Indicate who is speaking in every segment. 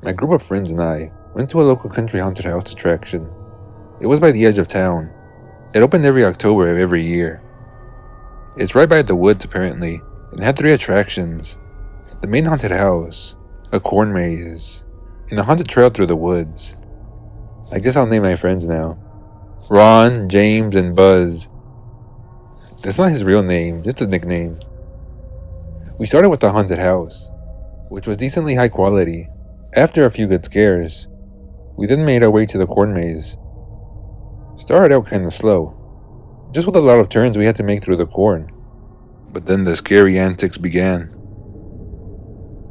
Speaker 1: My group of friends and I went to a local country haunted house attraction. It was by the edge of town. It opened every October of every year. It's right by the woods apparently, and had 3 attractions. The main haunted house, a corn maze, and a haunted trail through the woods. I guess I'll name my friends now. Ron, James, and Buzz. That's not his real name, just a nickname. We started with the haunted house, which was decently high quality. After a few good scares, we then made our way to the corn maze. Started out kind of slow, just with a lot of turns we had to make through the corn. But then the scary antics began.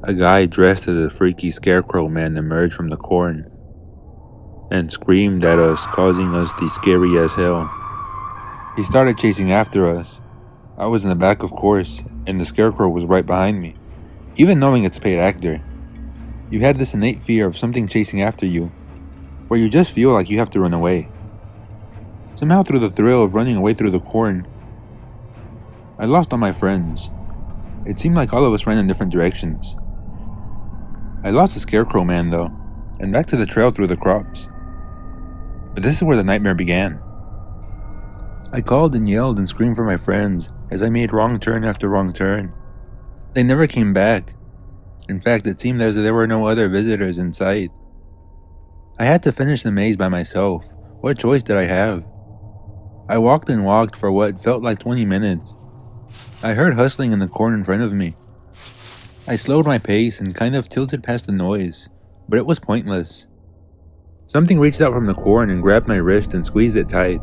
Speaker 1: A guy dressed as a freaky scarecrow man emerged from the corn and screamed at us, causing us to be scary as hell. He started chasing after us. I was in the back, of course, and the scarecrow was right behind me. Even knowing it's a paid actor, you had this innate fear of something chasing after you, where you just feel like you have to run away. Somehow through the thrill of running away through the corn, I lost all my friends. It seemed like all of us ran in different directions. I lost the scarecrow man though, and back to the trail through the crops. But this is where the nightmare began. I called and yelled and screamed for my friends as I made wrong turn after wrong turn. They never came back. In fact, it seemed as if there were no other visitors in sight. I had to finish the maze by myself. What choice did I have? I walked and walked for what felt like 20 minutes. I heard hustling in the corn in front of me. I slowed my pace and kind of tilted past the noise, but it was pointless. Something reached out from the corn and grabbed my wrist and squeezed it tight.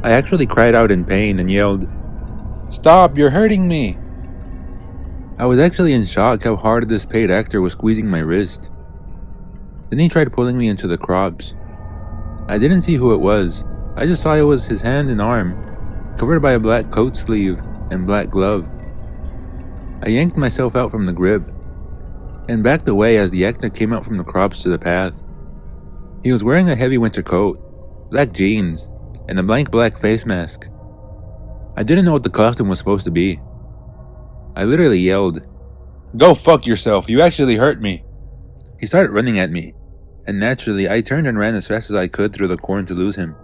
Speaker 1: I actually cried out in pain and yelled, "Stop, you're hurting me!" I was actually in shock how hard this paid actor was squeezing my wrist. Then he tried pulling me into the crops. I didn't see who it was. I just saw it was his hand and arm, covered by a black coat sleeve and black glove. I yanked myself out from the grip and backed away as the actor came out from the crops to the path. He was wearing a heavy winter coat, black jeans, and a blank black face mask. I didn't know what the costume was supposed to be. I literally yelled, "Go fuck yourself, you actually hurt me." He started running at me, and naturally I turned and ran as fast as I could through the corn to lose him.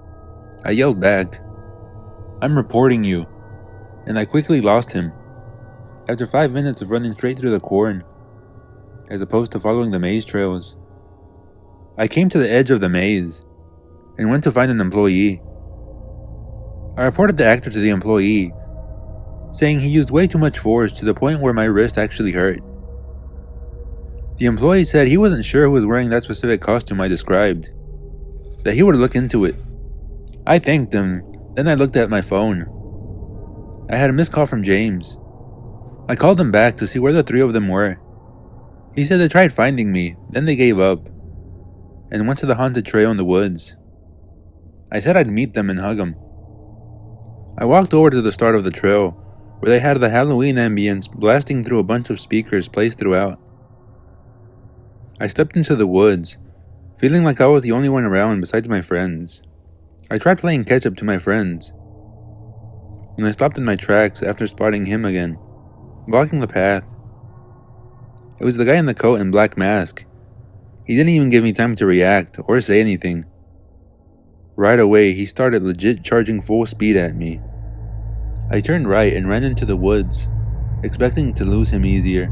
Speaker 1: I yelled back, "I'm reporting you," and I quickly lost him. After 5 minutes of running straight through the corn, as opposed to following the maze trails, I came to the edge of the maze, and went to find an employee. I reported the actor to the employee, saying he used way too much force to the point where my wrist actually hurt. The employee said he wasn't sure who was wearing that specific costume I described, that he would look into it. I thanked him, then I looked at my phone. I had a missed call from James. I called him back to see where the 3 of them were. He said they tried finding me, then they gave up, and went to the haunted trail in the woods. I said I'd meet them and hug them. I walked over to the start of the trail, where they had the Halloween ambience blasting through a bunch of speakers placed throughout. I stepped into the woods, feeling like I was the only one around besides my friends. I tried playing catch up to my friends, when I stopped in my tracks after spotting him again, blocking the path. It was the guy in the coat and black mask. He didn't even give me time to react or say anything. Right away, he started legit charging full speed at me. I turned right and ran into the woods, expecting to lose him easier.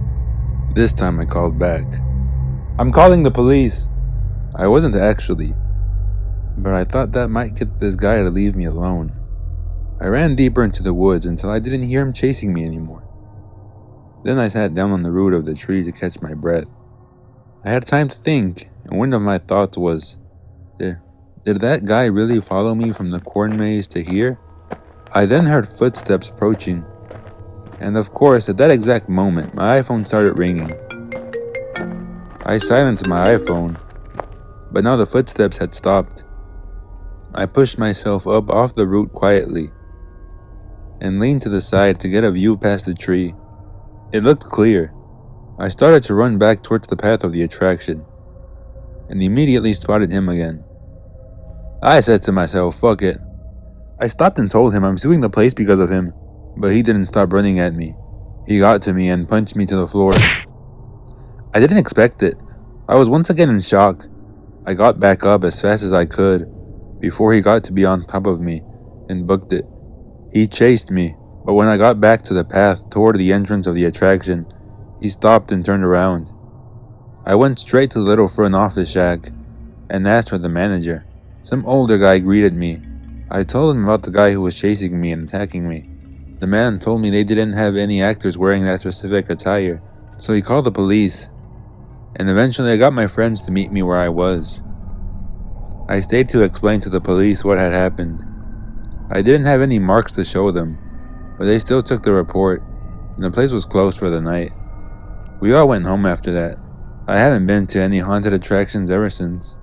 Speaker 1: This time I called back, "I'm calling the police." I wasn't actually, but I thought that might get this guy to leave me alone. I ran deeper into the woods until I didn't hear him chasing me anymore. Then I sat down on the root of the tree to catch my breath. I had time to think, and one of my thoughts was, did that guy really follow me from the corn maze to here? I then heard footsteps approaching, and of course at that exact moment my iPhone started ringing. I silenced my iPhone, but now the footsteps had stopped. I pushed myself up off the root quietly, and leaned to the side to get a view past the tree. It looked clear. I started to run back towards the path of the attraction, and immediately spotted him again. I said to myself, fuck it. I stopped and told him I'm suing the place because of him, but he didn't stop running at me. He got to me and punched me to the floor. I didn't expect it. I was once again in shock. I got back up as fast as I could before he got to be on top of me and booked it. He chased me, but when I got back to the path toward the entrance of the attraction, he stopped and turned around. I went straight to the little front office shack and asked for the manager. Some older guy greeted me. I told him about the guy who was chasing me and attacking me. The man told me they didn't have any actors wearing that specific attire, so he called the police, and eventually I got my friends to meet me where I was. I stayed to explain to the police what had happened. I didn't have any marks to show them, but they still took the report, and the place was closed for the night. We all went home after that. I haven't been to any haunted attractions ever since.